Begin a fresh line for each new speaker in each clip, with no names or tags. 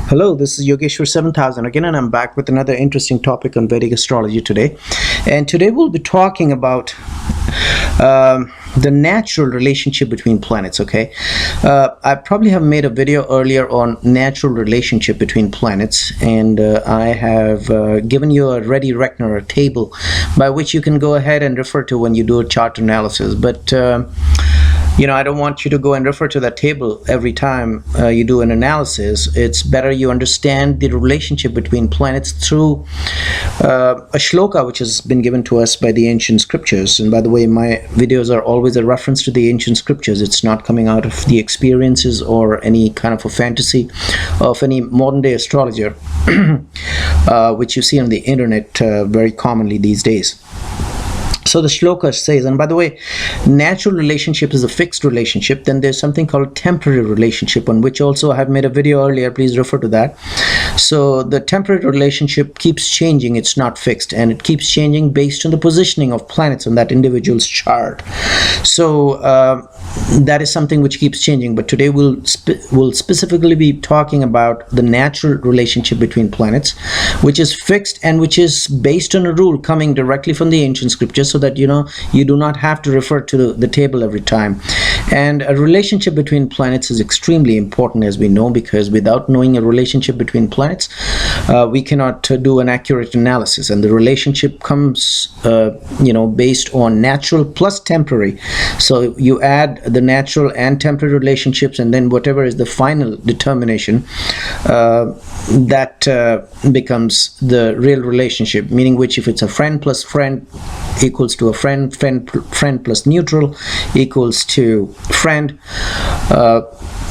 Hello, this is Yogeshwar 7000 again, and I'm back with another interesting topic on Vedic astrology today. And today we'll be talking about the natural relationship between planets. Okay, I probably have made a video earlier on natural relationship between planets, and I have given you a ready reckoner, a table by which you can go ahead and refer to when you do a chart analysis. But I don't want you to go and refer to that table every time you do an analysis. It's better you understand the relationship between planets through a shloka which has been given to us by the ancient scriptures. And by the way, my videos are always a reference to the ancient scriptures. It's not coming out of the experiences or any kind of a fantasy of any modern day astrologer, which you see on the internet very commonly these days. So the shloka says, and by the way, natural relationship is a fixed relationship. Then there's something called temporary relationship, on which also I have made a video earlier. Please refer to that. So the temporary relationship keeps changing. It's not fixed, and it keeps changing based on the positioning of planets on that individual's chart. So that is something which keeps changing. But today we'll specifically be talking about the natural relationship between planets, which is fixed and which is based on a rule coming directly from the ancient scriptures, so that you do not have to refer to the table every time. And a relationship between planets is extremely important, as we know, because without knowing a relationship between planets, we cannot do an accurate analysis. And the relationship comes based on natural plus temporary. So you add the natural and temporary relationships, and then whatever is the final determination, that becomes the real relationship, meaning which if it's a friend plus friend equals to a friend plus neutral equals to friend,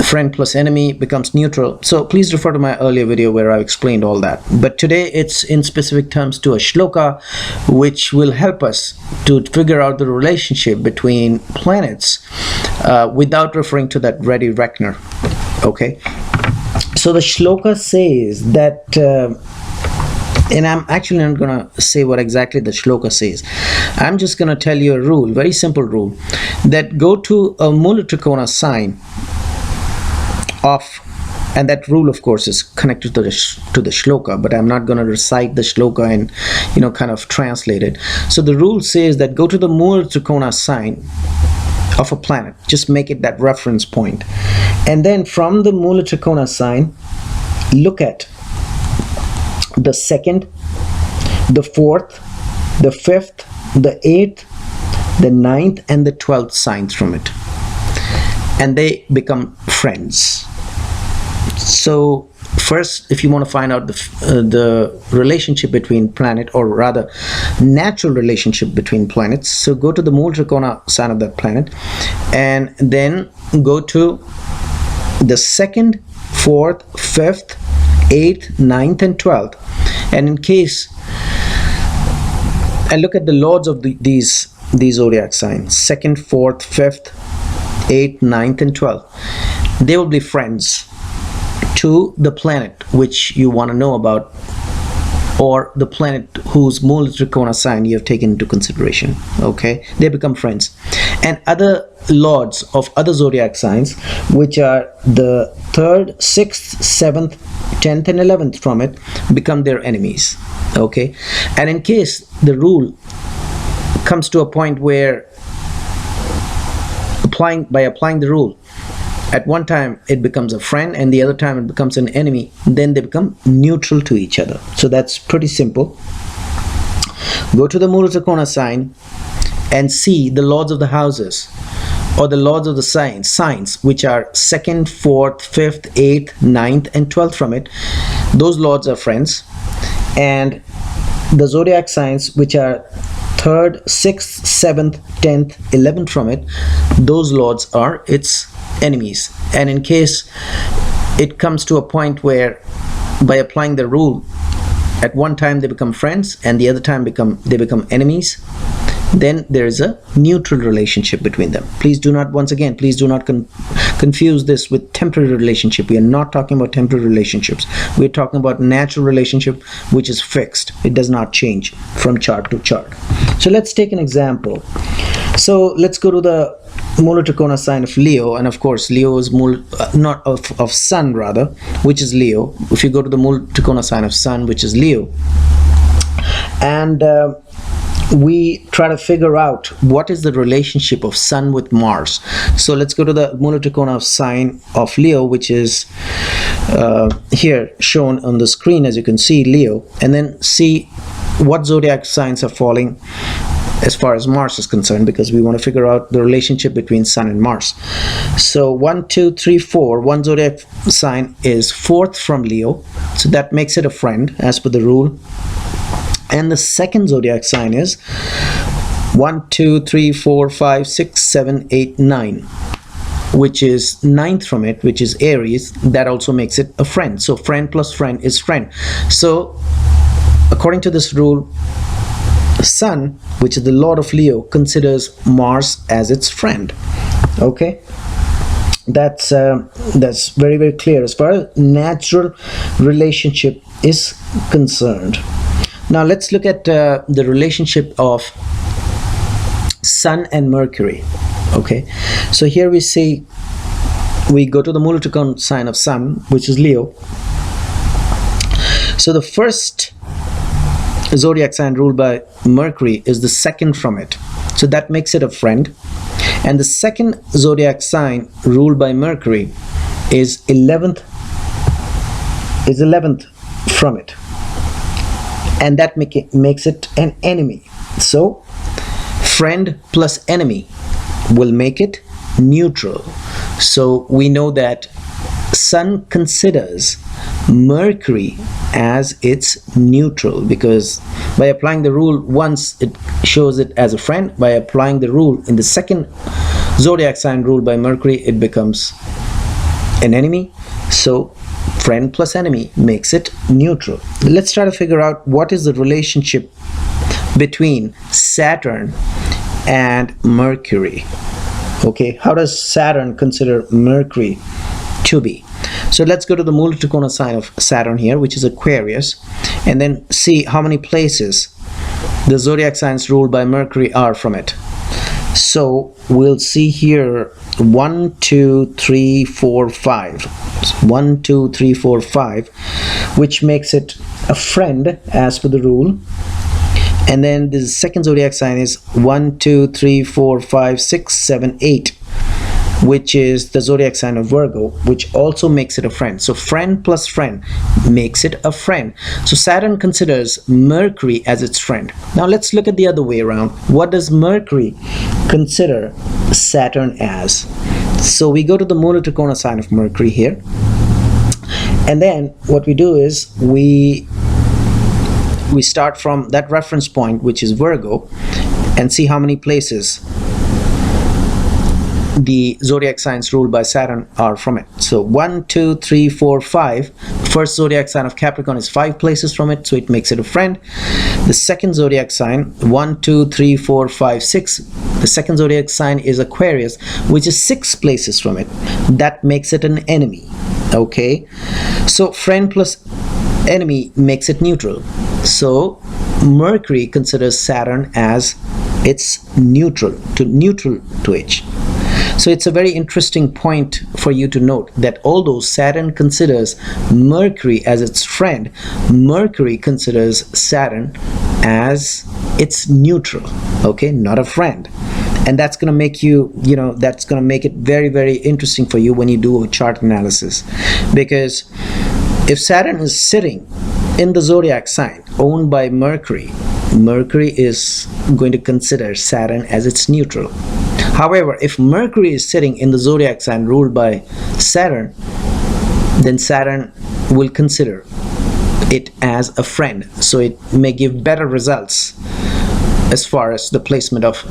friend plus enemy becomes neutral. So please refer to my earlier video where I explained all that. But today it's in specific terms to a shloka which will help us to figure out the relationship between planets without referring to that ready reckoner. Okay, so the shloka says that and I'm actually not going to say what exactly the shloka says. I'm just going to tell you a rule, very simple rule, that go to a Mula Trikona sign of, and that rule of course is connected to the shloka, but I'm not going to recite the shloka and kind of translate it. So the rule says that go to the Mula Trikona sign of a planet, just make it that reference point, and then from the Mula Trikona sign, look at the second, the fourth, the fifth, the eighth, the ninth, and the 12th signs from it, and they become friends. So first, if you want to find out the relationship between planet, or rather natural relationship between planets, so go to the Mula Trikona sign of that planet, and then go to the second, fourth, fifth, 8th, 9th, and 12th. And in case I look at the lords of these zodiac signs, 2nd, 4th, 5th, 8th, 9th, and 12th, they will be friends to the planet which you want to know about, or the planet whose Mula Trikona sign you have taken into consideration. Okay, they become friends. And other lords of other zodiac signs, which are the 3rd, 6th, 7th, 10th, and 11th from it, become their enemies. Okay, and in case the rule comes to a point where by applying the rule, at one time it becomes a friend and the other time it becomes an enemy, then they become neutral to each other. So that's pretty simple. Go to the Mula Trikona sign and see the lords of the houses, or the lords of the signs which are 2nd, 4th, 5th, 8th, 9th, and 12th from it. Those lords are friends. And the zodiac signs which are 3rd, 6th, 7th, 10th, 11th from it, those lords are its enemies. And in case it comes to a point where by applying the rule, at one time they become friends and the other time they become enemies, then there is a neutral relationship between them. Please do not confuse this with temporary relationship. We are not talking about temporary relationships. We're talking about natural relationship which is fixed. It does not change from chart to chart. So let's take an example. So let's go to the Mula Trikona sign of Leo, and of course Leo is not of Sun rather, which is Leo. If you go to the Mula Trikona sign of Sun, which is Leo, and we try to figure out what is the relationship of Sun with Mars. So let's go to the Mula Trikona sign of Leo, which is here shown on the screen, as you can see, Leo, and then see what zodiac signs are falling as far as Mars is concerned, because we want to figure out the relationship between Sun and Mars. So 1, 2, 3, 4, one zodiac sign is fourth from Leo, so that makes it a friend as per the rule. And the second zodiac sign is 1, 2, 3, 4, 5, 6, 7, 8, 9, which is ninth from it, which is Aries. That also makes it a friend. So friend plus friend is friend. So according to this rule, Sun, which is the lord of Leo, considers Mars as its friend. Okay, that's very, very clear as far as natural relationship is concerned. Now let's look at the relationship of Sun and Mercury. Okay, so here we see, we go to the Mula Trikona sign of Sun, which is Leo. So the first zodiac sign ruled by Mercury is the second from it, so that makes it a friend. And the second zodiac sign ruled by Mercury is 11th from it, and that makes it an enemy. So friend plus enemy will make it neutral. So we know that Sun considers Mercury as its neutral, because by applying the rule once, it shows it as a friend. By applying the rule in the second zodiac sign ruled by Mercury, it becomes an enemy. So friend plus enemy makes it neutral. Let's try to figure out what is the relationship between Saturn and Mercury. Okay, how does Saturn consider Mercury to be? So let's go to the Mula Trikona sign of Saturn here, which is Aquarius, and then see how many places the zodiac signs ruled by Mercury are from it. So we'll see here 1, 2, 3, 4, 5. 1, 2, 3, 4, 5, which makes it a friend as per the rule. And then the second zodiac sign is 1, 2, 3, 4, 5, 6, 7, 8, which is the zodiac sign of Virgo, which also makes it a friend. So friend plus friend makes it a friend. So Saturn considers Mercury as its friend. Now let's look at the other way around. What does Mercury consider Saturn as? So we go to the Mula Trikona sign of Mercury here, and then what we do is we start from that reference point, which is Virgo, and see how many places the zodiac signs ruled by Saturn are from it. So 1, 2, 3, 4, 5. First zodiac sign of Capricorn is 5 places from it, so it makes it a friend. The second zodiac sign, 1, 2, 3, 4, 5, 6. The second zodiac sign is Aquarius, which is 6 places from it. That makes it an enemy. Okay, so friend plus enemy makes it neutral. So Mercury considers Saturn as its neutral to each. So it's a very interesting point for you to note that although Saturn considers Mercury as its friend, Mercury considers Saturn as its neutral, okay, not a friend. And that's going to make that's going to make it very, very interesting for you when you do a chart analysis. Because if Saturn is sitting in the zodiac sign owned by Mercury, Mercury is going to consider Saturn as its neutral. However, if Mercury is sitting in the zodiac sign ruled by Saturn, then Saturn will consider it as a friend. So it may give better results as far as the placement of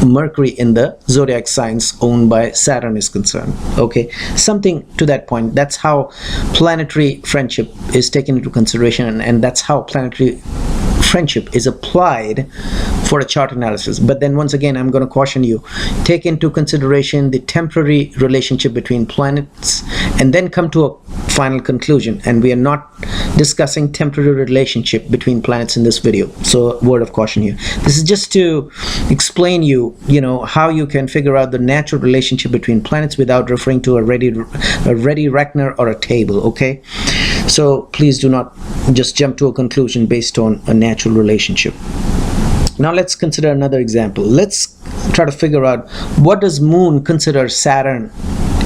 Mercury in the zodiac signs owned by Saturn is concerned. Okay, something to that point. That's how planetary friendship is taken into consideration, and that's how planetary friendship is applied for a chart analysis. But then once again, I'm going to caution you, take into consideration the temporary relationship between planets and then come to a final conclusion. And we are not discussing temporary relationship between planets in this video, so word of caution here. This is just to explain you know, how you can figure out the natural relationship between planets without referring to a ready reckoner or a table, okay? So please do not just jump to a conclusion based on a natural relationship. Now let's consider another example. Let's try to figure out, what does Moon consider Saturn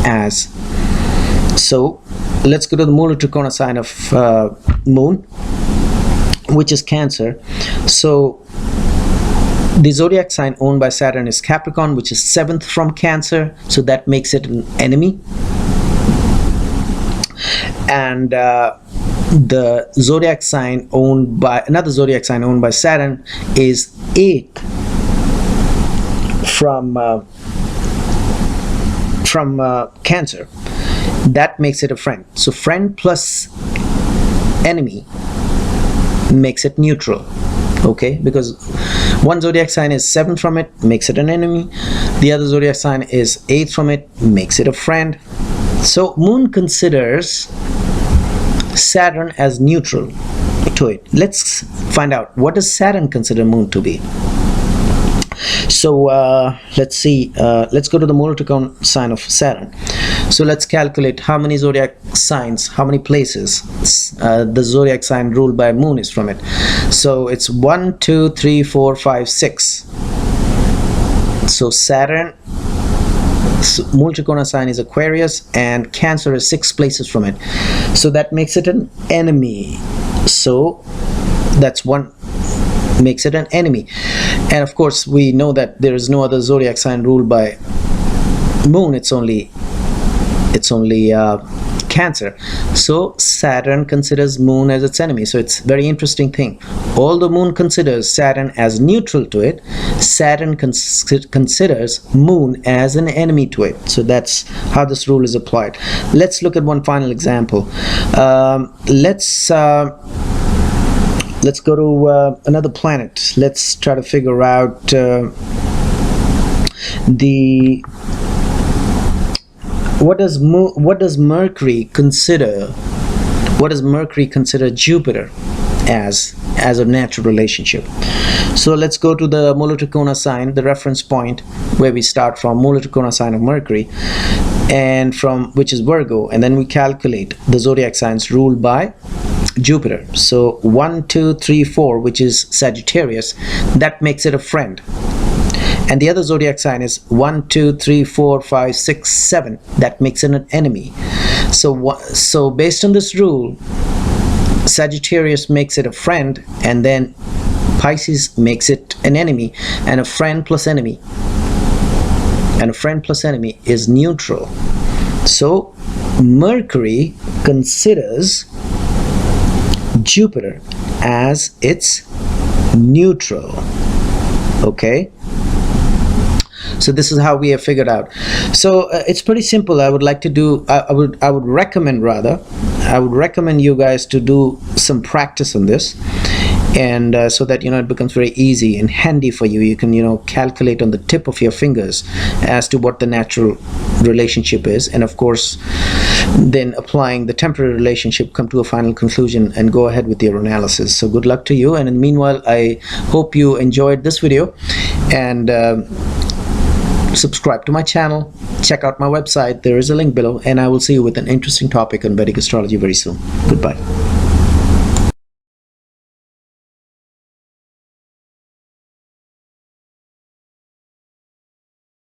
as? So let's go to the Mula Trikona sign of Moon, which is Cancer. So the zodiac sign owned by Saturn is Capricorn, which is 7th from Cancer, so that makes it an enemy. And the zodiac sign owned by another zodiac sign owned by Saturn is 8th from Cancer. That makes it a friend. So friend plus enemy makes it neutral, okay? Because one zodiac sign is 7th from it, makes it an enemy. The other zodiac sign is 8th from it, makes it a friend. So Moon considers Saturn as neutral to it. Let's find out, what does Saturn consider Moon to be? So let's see, let's go to the Mula Trikona sign of Saturn. So let's calculate how many zodiac signs, how many places the zodiac sign ruled by Moon is from it. So it's 1, 2, 3, 4, 5, 6. So Saturn, Mula Trikona sign is Aquarius, and Cancer is 6 places from it. So that makes it an enemy. So that's one, makes it an enemy. And of course we know that there is no other zodiac sign ruled by Moon. It's only Cancer. So Saturn considers Moon as its enemy. So it's a very interesting thing. Although Moon considers Saturn as neutral to it, Saturn considers Moon as an enemy to it. So that's how this rule is applied. Let's look at one final example. Let's go to another planet. Let's try to figure out what does Mercury consider? What does Mercury consider Jupiter as a natural relationship? So let's go to the Mula Trikona sign, the reference point where we start from, Mula Trikona sign of Mercury, and from which is Virgo, and then we calculate the zodiac signs ruled by Jupiter. So 1, 2, 3, 4, which is Sagittarius, that makes it a friend. And the other zodiac sign is 1, 2, 3, 4, 5, 6, 7. That makes it an enemy. So based on this rule, Sagittarius makes it a friend, and then Pisces makes it an enemy, and a friend plus enemy. And a friend plus enemy is neutral. So Mercury considers Jupiter as its neutral. Okay? So this is how we have figured out. So it's pretty simple. I would recommend you guys to do some practice on this, and so that it becomes very easy and handy for you. You can calculate on the tip of your fingers as to what the natural relationship is, and of course then applying the temporary relationship, come to a final conclusion and go ahead with your analysis. So good luck to you, and in the meanwhile I hope you enjoyed this video, and subscribe to my channel, check out my website, there is a link below, and I will see you with an interesting topic on Vedic astrology very soon. Goodbye.